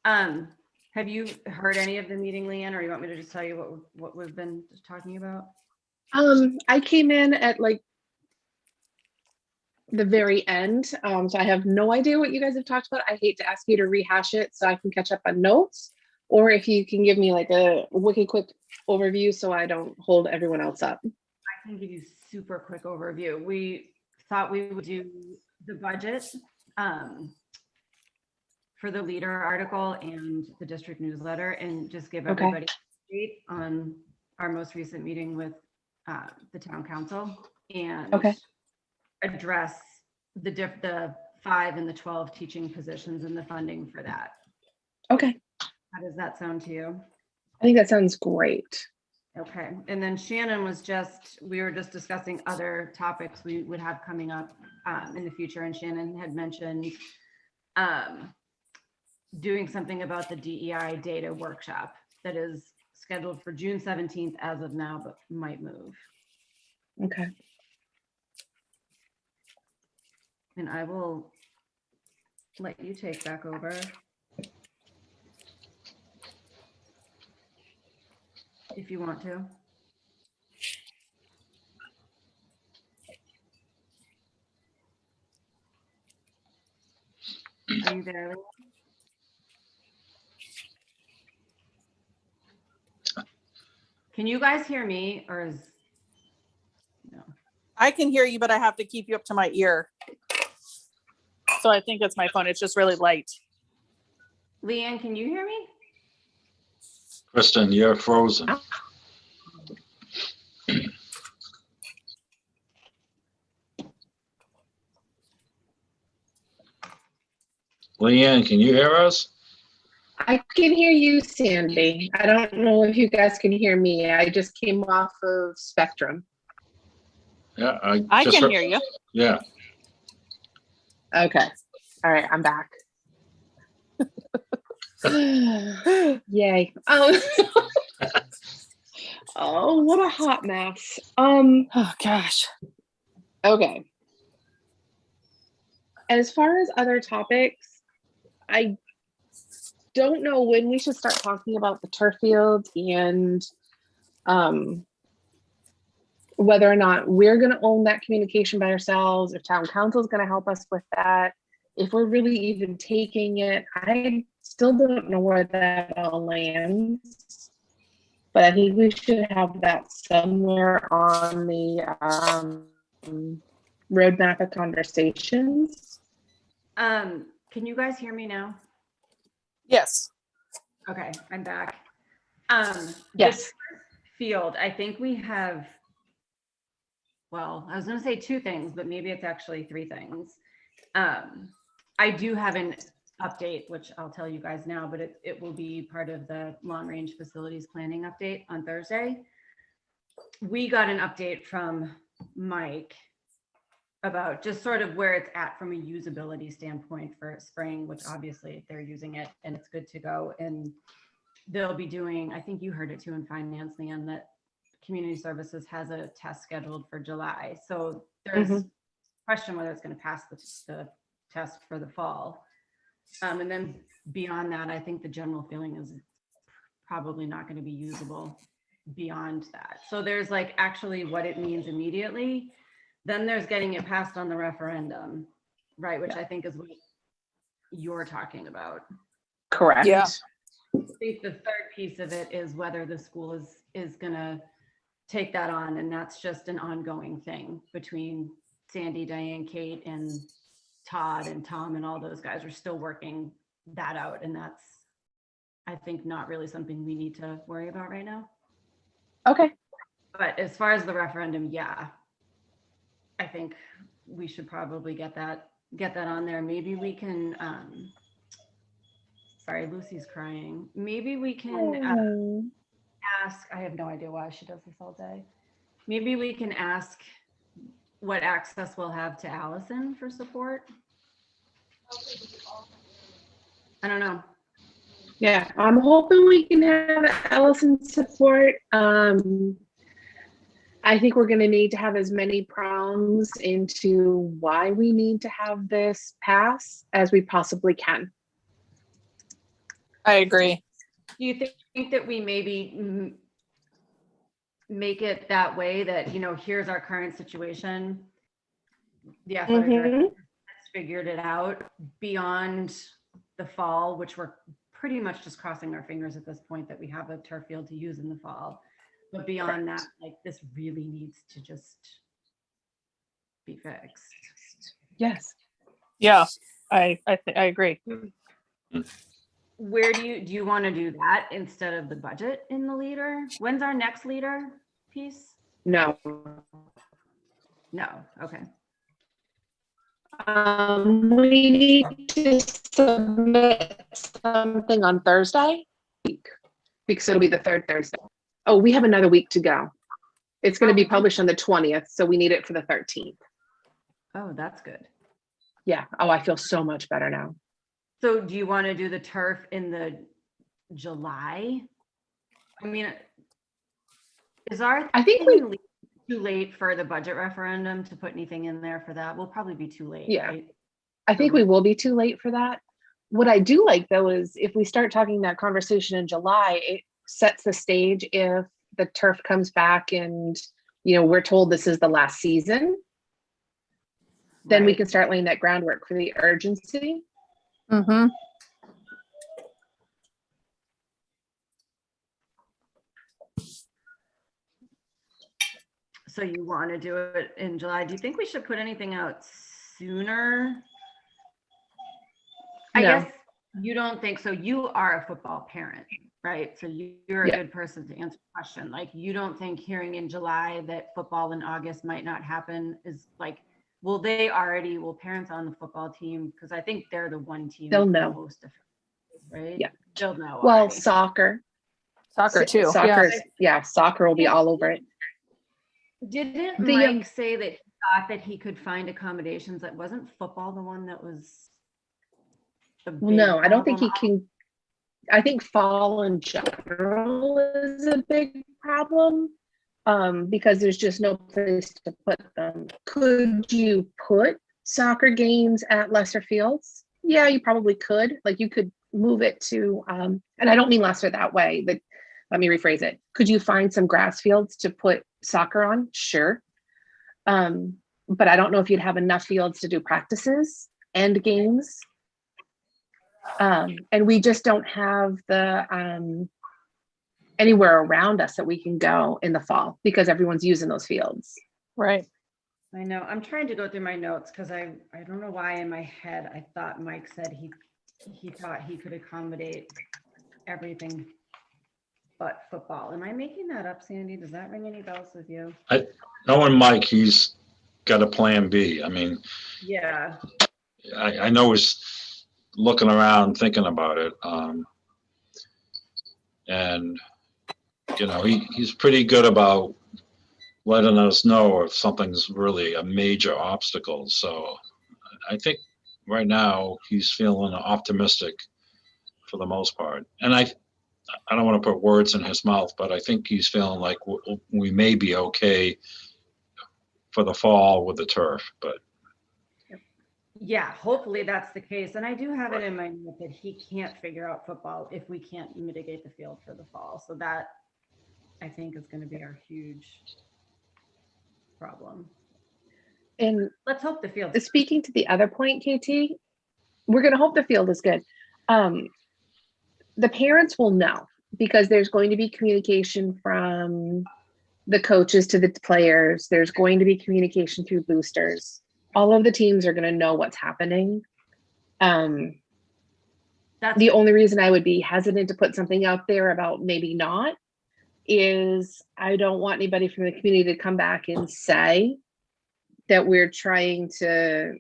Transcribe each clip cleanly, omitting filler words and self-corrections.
Have you heard any of the meeting, Leanne, or you want me to just tell you what we've been talking about? I came in at like the very end, so I have no idea what you guys have talked about. I hate to ask you to rehash it so I can catch up on notes, or if you can give me like a wicked quick overview so I don't hold everyone else up. I can give you super quick overview. We thought we would do the budget for the leader article and the district newsletter, and just give everybody an update on our most recent meeting with the town council, and address the 5 and the 12 teaching positions and the funding for that. Okay. How does that sound to you? I think that sounds great. Okay, and then Shannon we were just discussing other topics we would have coming up in the future, and Shannon had mentioned doing something about the DEI data workshop that is scheduled for June 17th as of now, but might move. Okay. And I will let you take back over. If you want to. Are you there? Can you guys hear me, or is no? I can hear you, but I have to keep you up to my ear. So I think it's my phone. It's just really light. Leanne, can you hear me? Kristen, you're frozen. Leanne, can you hear us? I can hear you, Sandy. I don't know if you guys can hear me. I just came off of Spectrum. Yeah, I can hear you. Yeah. Okay. All right, I'm back. Yay. Oh, what a hot mess. Oh gosh. Okay. As far as other topics, I don't know when we should start talking about the turf field and whether or not we're going to own that communication by ourselves, if town council is going to help us with that, if we're really even taking it. I still don't know where that all lands, but I think we should have that somewhere on the roadmap of conversations. Can you guys hear me now? Yes. Okay, I'm back. Yes. Field, I think we have, well, I was going to say 2 things, but maybe it's actually 3 things. I do have an update, which I'll tell you guys now, but it will be part of the long range facilities planning update on Thursday. We got an update from Mike about just sort of where it's at from a usability standpoint for spring, which obviously they're using it and it's good to go. And they'll be doing, I think you heard it too in finance, Leanne, that community services has a test scheduled for July. So there's a question whether it's going to pass the test for the fall. And then beyond that, I think the general feeling is probably not going to be usable beyond that. So there's like actually what it means immediately. Then there's getting it passed on the referendum, right? Which I think is what you're talking about. Correct. Yeah. I think the third piece of it is whether the school is going to take that on. And that's just an ongoing thing between Sandy, Diane, Kate, and Todd and Tom, and all those guys are still working that out. And that's, I think, not really something we need to worry about right now. Okay. But as far as the referendum, yeah, I think we should probably get that on there. Maybe we can, sorry, Lucy's crying. Maybe we can ask, I have no idea why she does this all day. Maybe we can ask what access we'll have to Allison for support. I don't know. Yeah, I'm hoping we can have Allison support. I think we're going to need to have as many prongs into why we need to have this pass as we possibly can. I agree. Do you think that we maybe make it that way that, here's our current situation? The athletic director has figured it out beyond the fall, which we're pretty much just crossing our fingers at this point that we have a turf field to use in the fall. But beyond that, like, this really needs to just be fixed. Yes. Yeah, I agree. Where do you want to do that instead of the budget in the leader? When's our next leader piece? No. No. Okay. We need to submit something on Thursday because it'll be the third Thursday. Oh, we have another week to go. It's going to be published on the 20th, so we need it for the 13th. Oh, that's good. Yeah. Oh, I feel so much better now. So do you want to do the turf in the July? I mean, is our I think thing too late for the budget referendum to put anything in there for that? We'll probably be too late. Yeah. Right? I think we will be too late for that. What I do like though is if we start talking that conversation in July, it sets the stage if the turf comes back and we're told this is the last season, then we Right. can start laying that groundwork for the urgency. Mm-hmm. So you want to do it in July? Do you think we should put anything out sooner? I No. guess you don't think so. You are a football parent, right? So you're a Yeah. good person to answer the question. Like, you don't think hearing in July that football in August might not happen is like, will parents on the football team, because I think they're the one team They'll know. most affected, right? Yeah. They'll know. Well, already. soccer Too. Soccer will be all over it. Didn't The, Mike say that he thought that he could find accommodations? That wasn't football the one that was the Well, big no, I don't think he problem? can. I think fall in general is a big problem because there's just no place to put them. Could you put soccer games at lesser fields? Yeah, you probably could. Like you could move it to, and I don't mean lesser that way, but let me rephrase it. Could you find some grass fields to put soccer on? Sure. But I don't know if you'd have enough fields to do practices and games. And we just don't have the anywhere around us that we can go in the fall because everyone's using those fields. Right. I know. I'm trying to go through my notes because I don't know why in my head I thought Mike said he thought he could accommodate everything but football. Am I making that up, Sandy? Does that ring any bells with you? Knowing Mike, he's got a plan B. I mean, Yeah. I know he's looking around, thinking about it. And, he's pretty good about letting us know if something's really a major obstacle. So I think right now he's feeling optimistic for the most part. And I don't want to put words in his mouth, but I think he's feeling like we may be okay for the fall with the turf, but. Yeah, hopefully that's the case. And I do have it in my note that he can't figure out football if we can't mitigate the field for the fall. So that, I think, is going to be our huge problem. And Let's hope the field. speaking to the other point, KT, we're going to hope the field is good. The parents will know because there's going to be communication from the coaches to the players. There's going to be communication through boosters. All of the teams are going to know what's happening. That's The only reason I would be hesitant to put something out there about maybe not is I don't want anybody from the community to come back and say that we're trying to,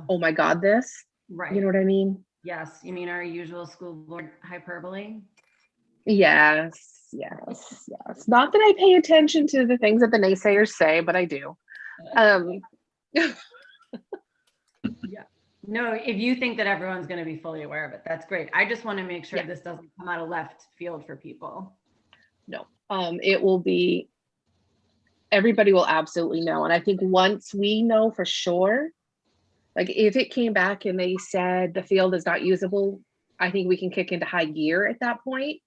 oh my God, this, right. you know what I mean? Yes. You mean our usual school board hyperbole? Yes. Not that I pay attention to the things that the naysayers say, but I do. No, if you think that everyone's going to be fully aware of it, that's great. I just want to make sure this doesn't come out of left field for people. No, it will be, everybody will absolutely know. And I think once we know for sure, like if it came back and they said the field is not usable, I think we can kick into high gear at that point.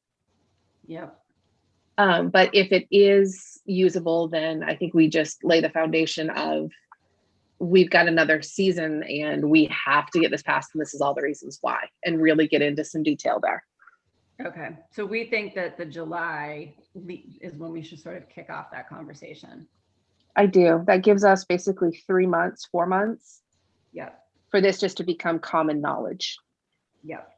Yep. But if it is usable, then I think we just lay the foundation of we've got another season and we have to get this passed, and this is all the reasons why, and really get into some detail there. Okay. So we think that the July is when we should sort of kick off that conversation. I do. That gives us basically 3 months, 4 months Yep. for this just to become common knowledge. Yep.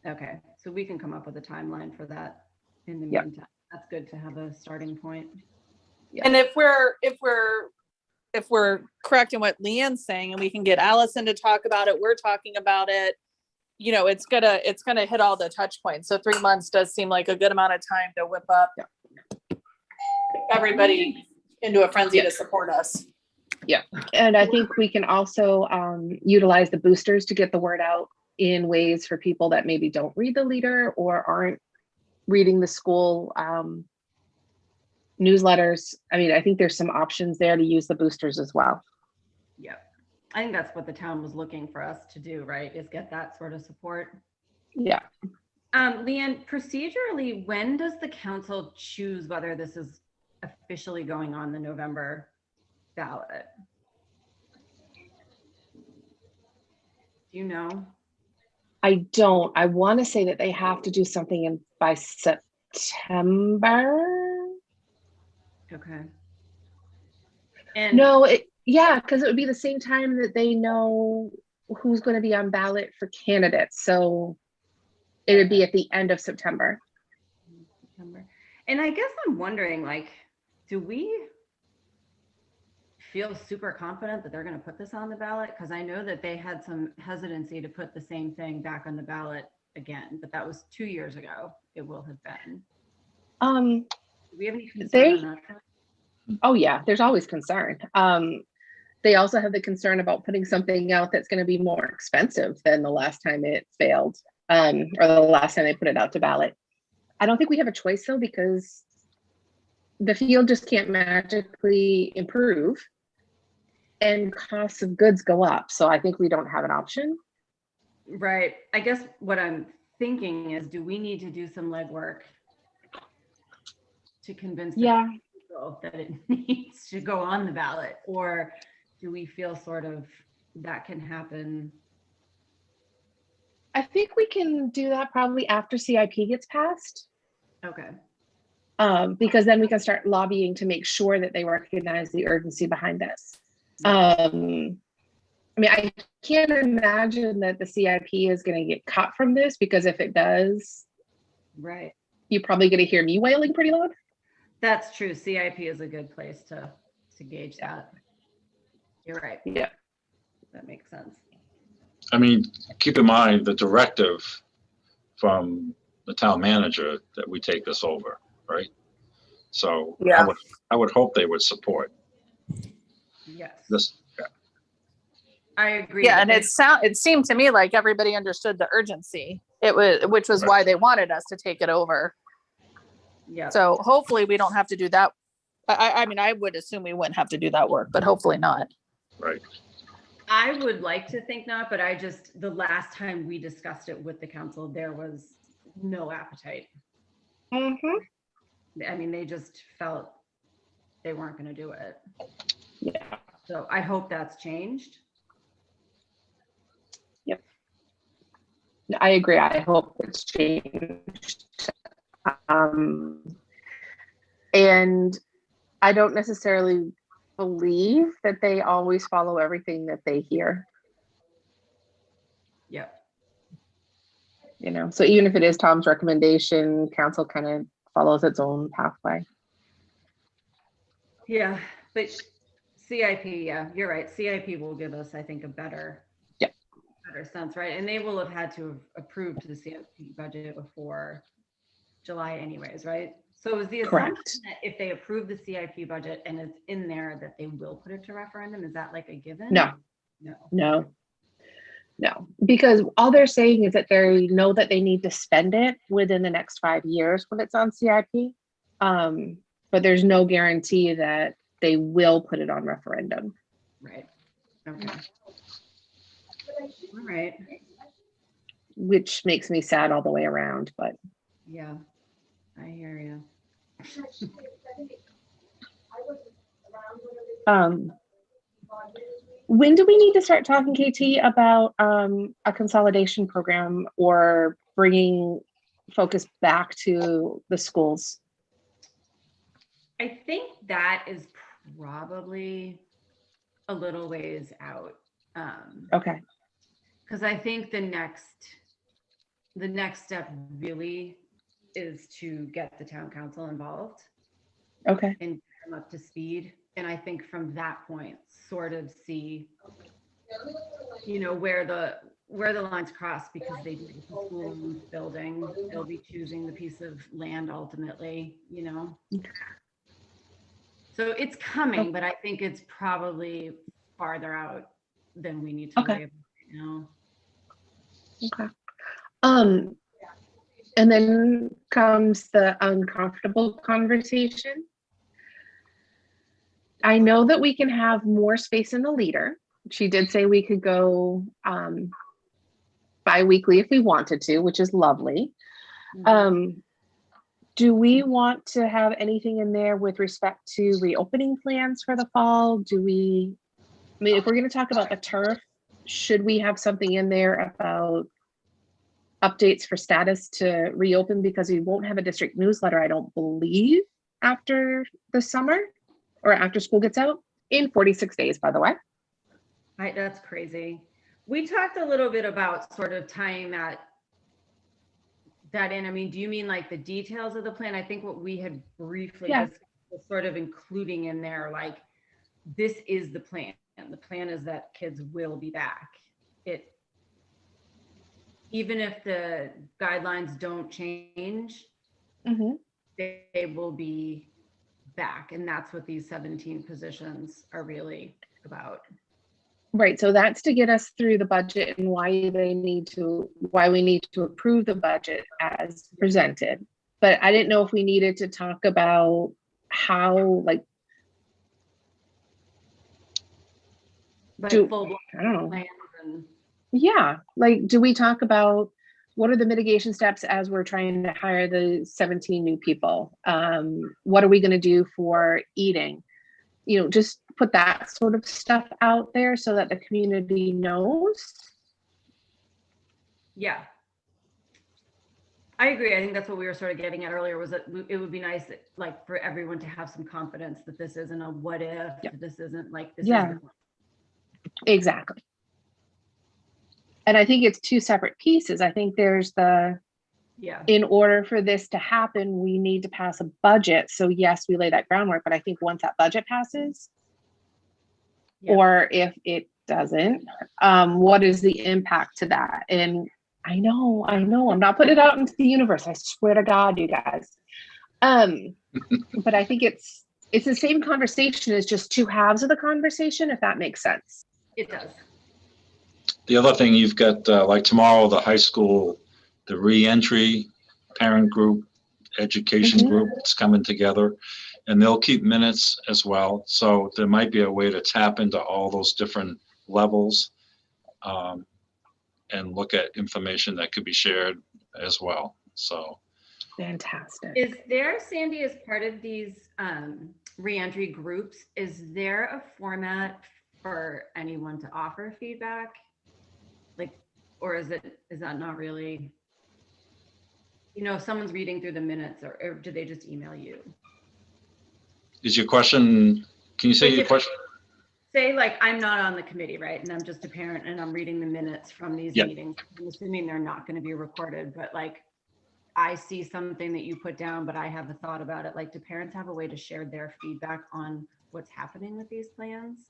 Okay. So we can come up with a timeline for that in the Yep. meantime. That's good to have a starting point. And if we're correct in what Leanne's saying, and we can get Allison to talk about it, we're talking about it, you know, it's gonna hit all the touch points. So 3 months does seem like a good amount of time to whip up everybody into a frenzy to support us. And I think we can also utilize the boosters to get the word out in ways for people that maybe don't read the leader or aren't reading the school newsletters. I mean, I think there's some options there to use the boosters as well. Yep. I think that's what the town was looking for us to do, right? Is get that sort of support. Yeah. Leanne, procedurally, when does the council choose whether this is officially going on the November ballot? Do you know? I don't. I want to say that they have to do something by September. Okay. And No, because it would be the same time that they know who's going to be on ballot for candidates. So it would be at the end of September. September. And I guess I'm wondering, like, do we feel super confident that they're going to put this on the ballot? Because I know that they had some hesitancy to put the same thing back on the ballot again, but that was 2 years ago. It will have been. Do we have any concern on that? Oh yeah, there's always concern. They also have the concern about putting something out that's going to be more expensive than the last time it failed, or the last time they put it out to ballot. I don't think we have a choice though, because the field just can't magically improve and costs of goods go up. So I think we don't have an option. Right. I guess what I'm thinking is, do we need to do some legwork to convince the Yeah. people that it needs to go on the ballot? Or do we feel sort of that can happen? I think we can do that probably after CIP gets passed. Okay. Because then we can start lobbying to make sure that they recognize the urgency behind this. I mean, I can't imagine that the CIP is going to get cut from this, because if it does, Right. you're probably going to hear me wailing pretty loud. That's true. CIP is a good place to gauge that. You're right. Yeah. That makes sense. I mean, keep in mind the directive from the town manager that we take this over, right? So Yeah. I would hope they would support Yes. this. I agree. Yeah, but and it seemed to me like everybody understood the urgency. Which was why they wanted us to take it over. yeah. So hopefully we don't have to do that. I mean, I would assume we wouldn't have to do that work, but hopefully not. Right. I would like to think not, but the last time we discussed it with the council, there was no appetite. Mm-hmm. I mean, they just felt they weren't going to do it. Yeah. So I hope that's changed. I agree. I hope it's changed. And I don't necessarily believe that they always follow everything that they hear, Yep. you know, so even if it is Tom's recommendation, council kind of follows its own pathway. Yeah, but CIP, yeah, you're right. CIP will give us, I think, a better sense, right? And they will have had to have approved the CIP budget before July anyways, right? So is the assumption Correct. that if they approve the CIP budget and it's in there that they will put it to referendum? Is that like a given? No, No. no, because all they're saying is that they know that they need to spend it within the next 5 years when it's on CIP. But there's no guarantee that they will put it on referendum. Right. Okay. All right. which makes me sad all the way around, but Yeah, I hear you. um, when do we need to start talking, KT, about a consolidation program or bringing focus back to the schools? I think that is probably a little ways out. Okay. Because I think the next step really is to get the town council involved Okay. and get them up to speed. And I think from that point, sort of see, where the lines cross, because they do the school building, they'll be choosing the piece of land ultimately, So it's coming, but I think it's probably farther out than we need to Okay. worry about right now. Okay. And then comes the uncomfortable conversation. I know that we can have more space in the leader. She did say we could go bi-weekly if we wanted to, which is lovely. Do we want to have anything in there with respect to reopening plans for the fall? I mean, if we're going to talk about the turf, should we have something in there about updates for status to reopen, because we won't have a district newsletter, I don't believe, after the summer or after school gets out in 46 days, by the way. That's crazy. We talked a little bit about sort of tying that in. I mean, do you mean like the details of the plan? I think what we had briefly discussed was sort of including in there, like, this is the plan. And the plan is that kids will be back. Even if the guidelines don't change, they will be back. And that's what these 17 positions are really about. Right. So that's to get us through the budget and why we need to approve the budget as presented. But I didn't know if we needed to talk about how, like, But do, full I don't know. plans and Yeah. Like, do we talk about what are the mitigation steps as we're trying to hire the 17 new people? What are we going to do for eating? Just put that sort of stuff out there so that the community knows. Yeah. I agree. I think that's what we were sort of getting at earlier, was that it would be nice, like, for everyone to have some confidence that this isn't a what if, that this isn't like, this is the plan. Exactly. And I think it's two separate pieces. I think there's in order for this to happen, we need to pass a budget. So yes, we lay that groundwork, but I think once that budget passes, or if it doesn't, what is the impact to that? And I know, I'm not putting it out into the universe. I swear to God, you guys. But I think it's the same conversation, as just two halves of the conversation, if that makes sense. It does. The other thing, you've got like tomorrow, the high school, the re-entry parent group, education group, it's coming together, and they'll keep minutes as well. So there might be a way to tap into all those different levels and look at information that could be shared as well. So fantastic. Is there, Sandy, as part of these re-entry groups, is there a format for anyone to offer feedback? Like, or is that not really, if someone's reading through the minutes, or do they just email you? is your question, can you say your question? Say, like, I'm not on the committee, right? And I'm just a parent and I'm reading the minutes from these meetings. I'm assuming they're not going to be recorded, but like, I see something that you put down, but I have a thought about it. Like, do parents have a way to share their feedback on what's happening with these plans?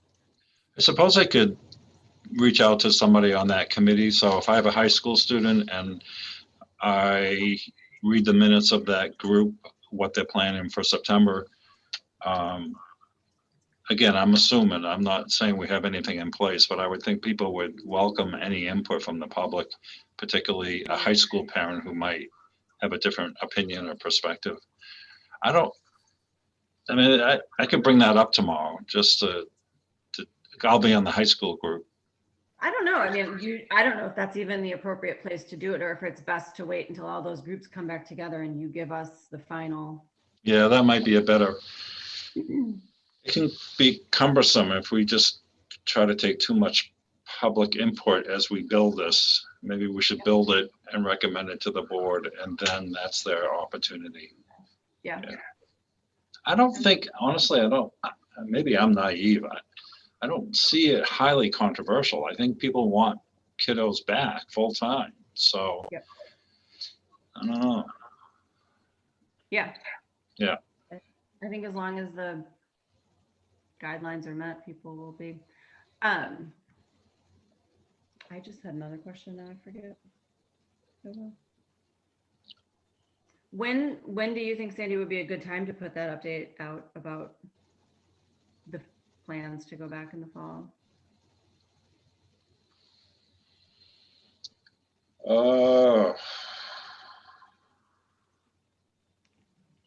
I suppose I could reach out to somebody on that committee. So if I have a high school student and I read the minutes of that group, what they're planning for September, again, I'm assuming, I'm not saying we have anything in place, but I would think people would welcome any input from the public, particularly a high school parent who might have a different opinion or perspective. I could bring that up tomorrow, just to I'll be on the high school group. I don't know. I mean, I don't know if that's even the appropriate place to do it, or if it's best to wait until all those groups come back together and you give us the final. Yeah, that might be a better, it can be cumbersome if we just try to take too much public input as we build this. Maybe we should build it and recommend it to the board, and then that's their opportunity. Yeah. I don't think, honestly, maybe I'm naive. I don't see it highly controversial. I think people want kiddos back full time. So Yep. I don't know. Yeah. Yeah. I think as long as the guidelines are met, people will be. I just had another question now, I forget. Oh, well. When do you think, Sandy, would be a good time to put that update out about the plans to go back in the fall?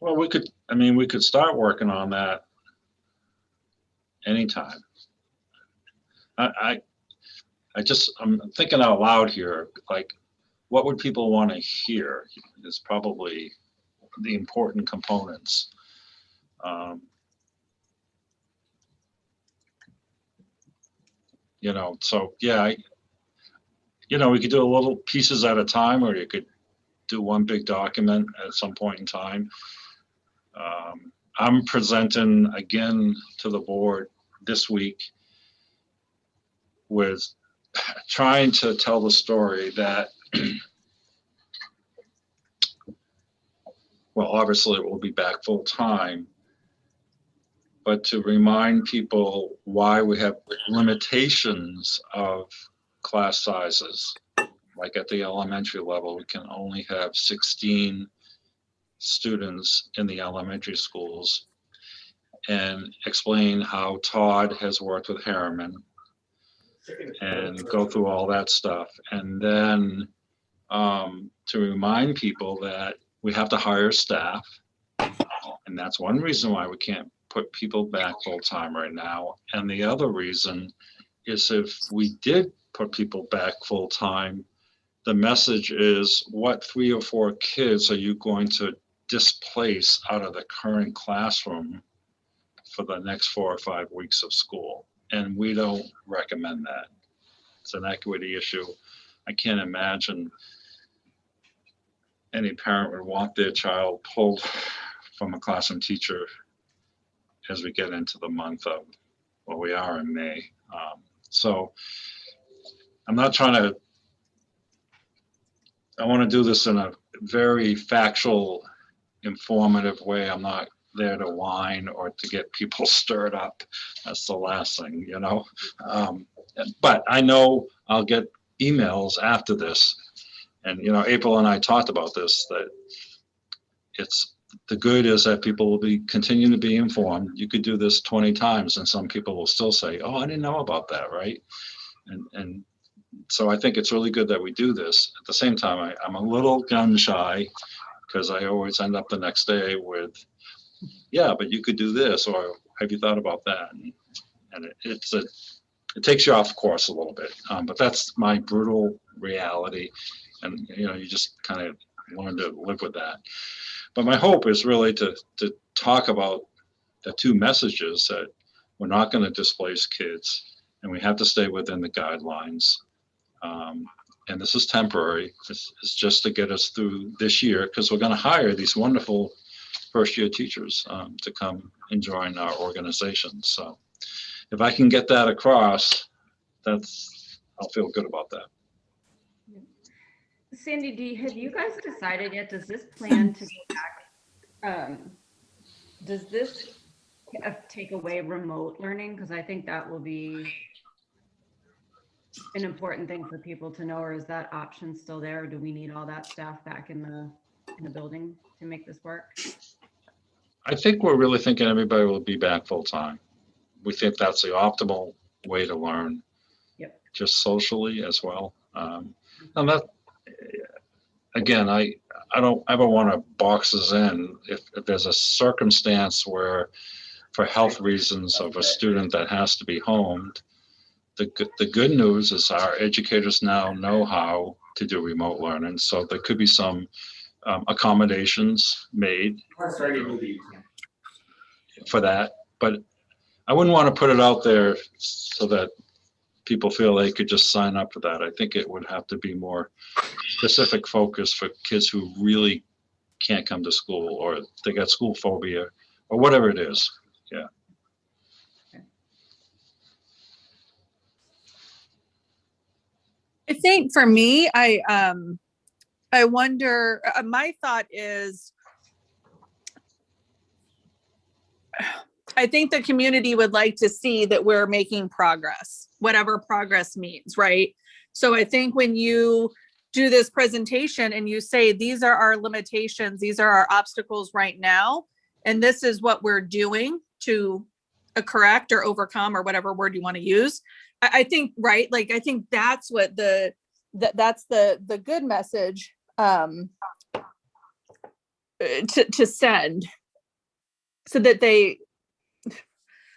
Well, we could start working on that anytime. I'm thinking out loud here, like, what would people want to hear is probably the important components. So yeah, we could do a little pieces at a time, or you could do one big document at some point in time. I'm presenting again to the board this week with trying to tell the story that, well, obviously it will be back full time, but to remind people why we have limitations of class sizes. Like at the elementary level, we can only have 16 students in the elementary schools, and explain how Todd has worked with Harriman and go through all that stuff. And then to remind people that we have to hire staff. And that's one reason why we can't put people back full time right now. And the other reason is if we did put people back full time, the message is, what 3 or 4 kids are you going to displace out of the current classroom for the next 4 or 5 weeks of school? And we don't recommend that. It's an equity issue. I can't imagine any parent would want their child pulled from a classroom teacher as we get into the month of, well, we are in May. So I'm not trying to, I want to do this in a very factual, informative way. I'm not there to whine or to get people stirred up. That's the last thing, but I know I'll get emails after this. And, April and I talked about this, that the good is that people will continue to be informed. You could do this 20 times and some people will still say, oh, I didn't know about that, right? And so I think it's really good that we do this. At the same time, I'm a little gun shy because I always end up the next day with, yeah, but you could do this, or have you thought about that? And it takes you off course a little bit, but that's my brutal reality. And, you just kind of learn to live with that. But my hope is really to talk about the 2 messages, that we're not going to displace kids and we have to stay within the guidelines. And this is temporary. It's just to get us through this year, because we're going to hire these wonderful first-year teachers to come and join our organization. So if I can get that across, I'll feel good about that. Sandy, have you guys decided yet? Does this plan to go back? Does this take away remote learning? Because I think that will be an important thing for people to know. Or is that option still there? Or do we need all that staff back in the building to make this work? I think we're really thinking everybody will be back full time. We think that's the optimal way to learn. Yep. Just socially as well. And that, again, I don't ever want to box us in. If there's a circumstance where, for health reasons of a student that has to be homed, the good news is our educators now know how to do remote learning, so there could be some accommodations made for that. But I wouldn't want to put it out there so that people feel they could just sign up for that. I think it would have to be more specific focus for kids who really can't come to school, or they got school phobia, or whatever it is. Yeah. I think for me, I wonder, my thought is, I think the community would like to see that we're making progress, whatever progress means, right? So I think when you do this presentation and you say, these are our limitations, these are our obstacles right now, and this is what we're doing to correct or overcome, or whatever word you want to use. I think, right, like, I think that's what that's the good message to send, so that they,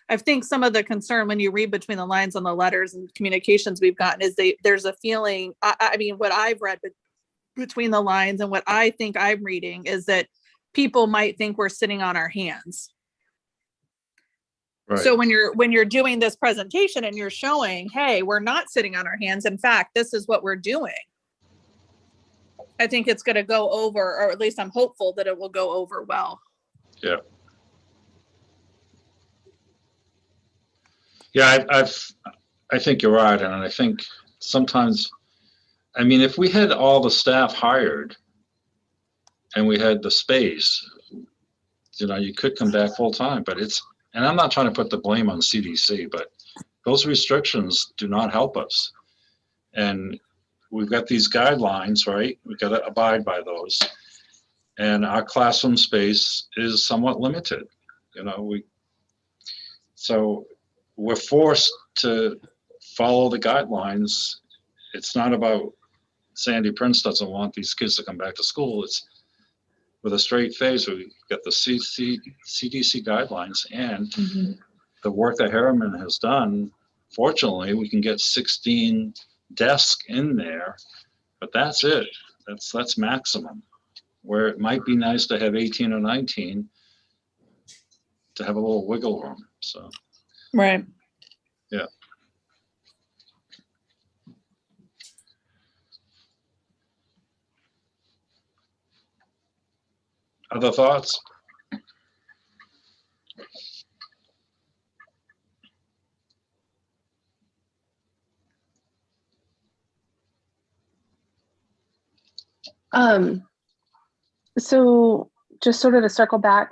I think some of the concern when you read between the lines on the letters and communications we've gotten is there's a feeling, I mean, what I've read between the lines and what I think I'm reading is that people might think we're sitting on our hands. Right. So when you're doing this presentation and you're showing, hey, we're not sitting on our hands. In fact, this is what we're doing. I think it's going to go over, or at least I'm hopeful that it will go over well. Yeah. Yeah, I think you're right. And I think sometimes, I mean, if we had all the staff hired and we had the space, you could come back full time, but and I'm not trying to put the blame on CDC, but those restrictions do not help us. And we've got these guidelines, right? We've got to abide by those. And our classroom space is somewhat limited. So we're forced to follow the guidelines. It's not about Sandy Prince doesn't want these kids to come back to school. It's with a straight face. We've got the CDC guidelines and the work that Harriman has done. Fortunately, we can get 16 desks in there, but that's it. That's maximum. Where it might be nice to have 18 or 19 to have a little wiggle room. So. Right. Yeah. Other thoughts? So just sort of to circle back,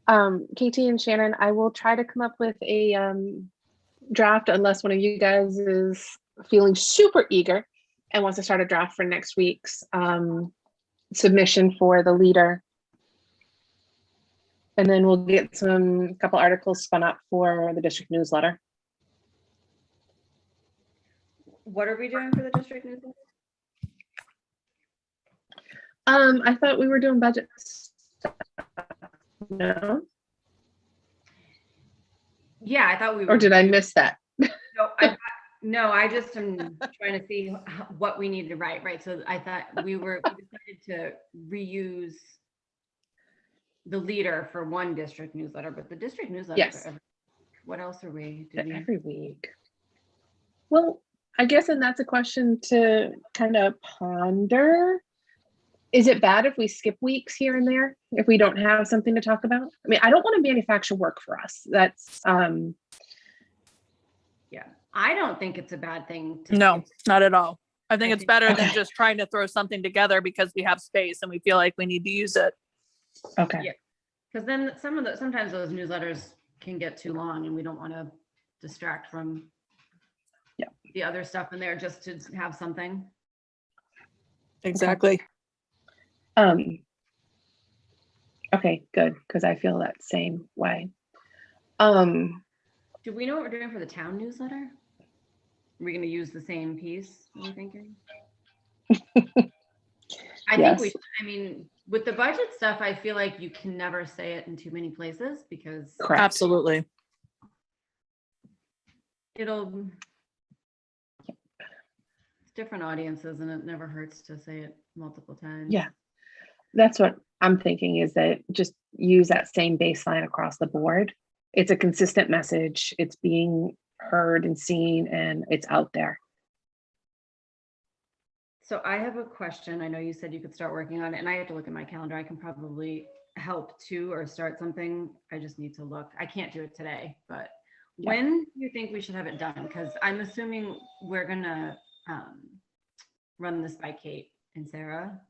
KT and Shannon, I will try to come up with a draft, unless one of you guys is feeling super eager and wants to start a draft for next week's submission for the leader. And then we'll get a couple articles spun up for the district newsletter. What are we doing for the district newsletter? I thought we were doing budgets. No? Yeah, I thought we were. Or did I miss that? No, I just am trying to see what we need to write, right? So I thought we decided to reuse the leader for one district newsletter, but the district newsletter. Yes. What else are we Yeah, doing? every week. Well, I guess, and that's a question to kind of ponder. Is it bad if we skip weeks here and there if we don't have something to talk about? I mean, I don't want to manufacture work for us. That's Yeah, I don't think it's a bad thing. No, not at all. I think it's better than Okay. just trying to throw something together because we have space and we feel like we need to use it. okay. Yeah. Because then sometimes those newsletters can get too long and we don't want to distract from the other stuff in there just to have something. Exactly. Okay, good, because I feel that same way. Do we know what we're doing for the town newsletter? Are we going to use the same piece? Are you thinking? I think we Yes. should. I mean, with the budget stuff, I feel like you can never say it in too many places because Correct. Absolutely. it'll different audiences and it never hurts to say it multiple times. Yeah. That's what I'm thinking, is that just use that same baseline across the board. It's a consistent message. It's being heard and seen, and it's out there. So I have a question. I know you said you could start working on it, and I have to look at my calendar. I can probably help too, or start something. I just need to look. I can't do it today, but Yeah. when do you think we should have it done? Because I'm assuming we're gonna run this by Kate and Sarah,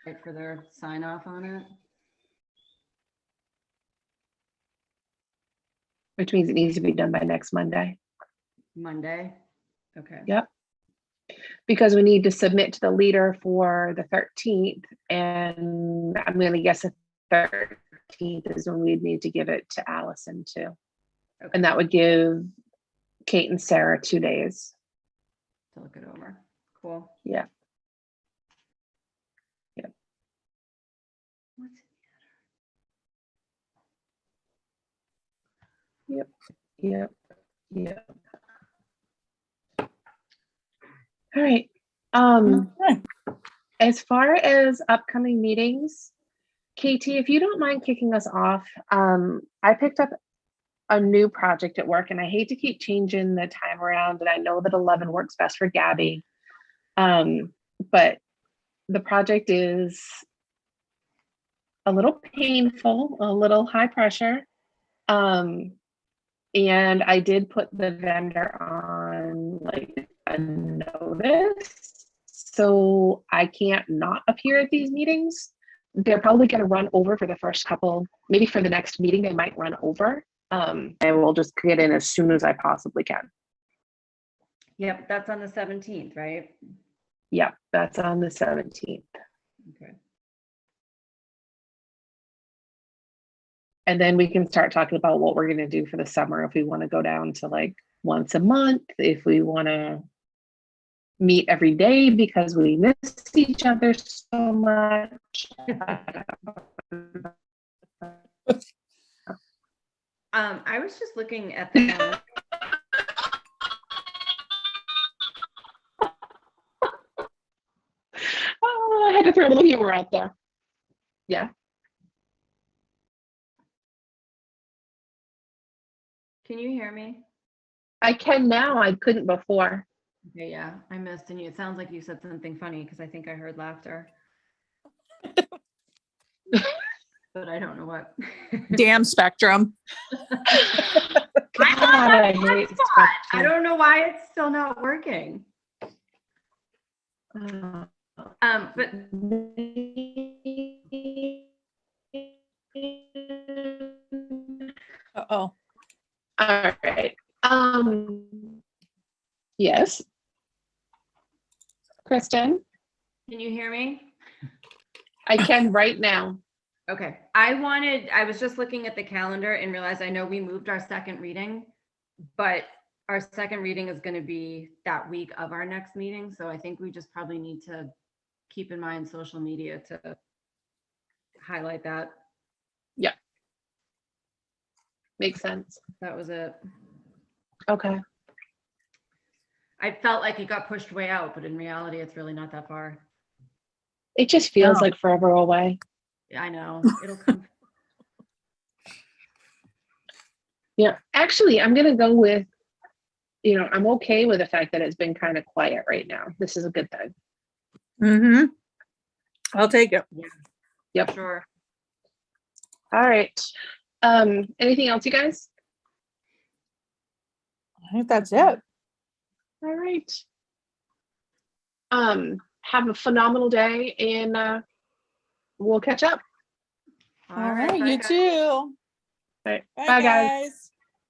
right, for their sign off on it. Which means it needs to be done by next Monday, Monday. Okay. Yep. because we need to submit to the leader for the 13th. And I'm going to guess the 13th is when we'd need to give it to Allison too. Okay. And that would give Kate and Sarah 2 days. To look it over. Cool. Yeah. Yep. What's Yep. Yep. All right. Okay. As far as upcoming meetings, KT, if you don't mind kicking us off, I picked up a new project at work, and I hate to keep changing the time around, and I know that 11 works best for Gabby. But the project is a little painful, a little high pressure. And I did put the vendor on like a notice, so I can't not appear at these meetings. They're probably going to run over for the first couple, maybe for the next meeting, they might run over. And we'll just get in as soon as I possibly can. Yep, that's on the 17th, right? Yep, that's on the 17th. Okay. And then we can start talking about what we're going to do for the summer. If we want to go down to like once a month, if we want to meet every day because we miss each other so much. I was just looking at the calendar. Oh, I had to throw a little humor out there. Yeah. Can you hear me? I can now. I couldn't before. Okay, yeah, I missed, and it sounds like you said something funny because I think I heard laughter. But I don't know what. Damn Spectrum. God, I hate I Spectrum. don't know why it's still not working. But Uh-oh. All right. Yes. Kristen, can you hear me? I can right now. Okay, I was just looking at the calendar and realized I know we moved our second reading, but our second reading is going to be that week of our next meeting. So I think we just probably need to keep in mind social media to highlight that. Makes sense. That was it. Okay. I felt like it got pushed way out, but in reality, it's really not that far. It just feels No. like forever away. Yeah, I know. It'll come. Yeah. Actually, I'm going to go with, I'm okay with the fact that it's been kind of quiet right now. This is a good thing. Mm-hmm. I'll take it. Yep. Sure. All right. Anything else, you guys? I think that's it. All right. Have a phenomenal day, and we'll catch up. All right, bye, you guys. too. All right. Bye, Bye, guys.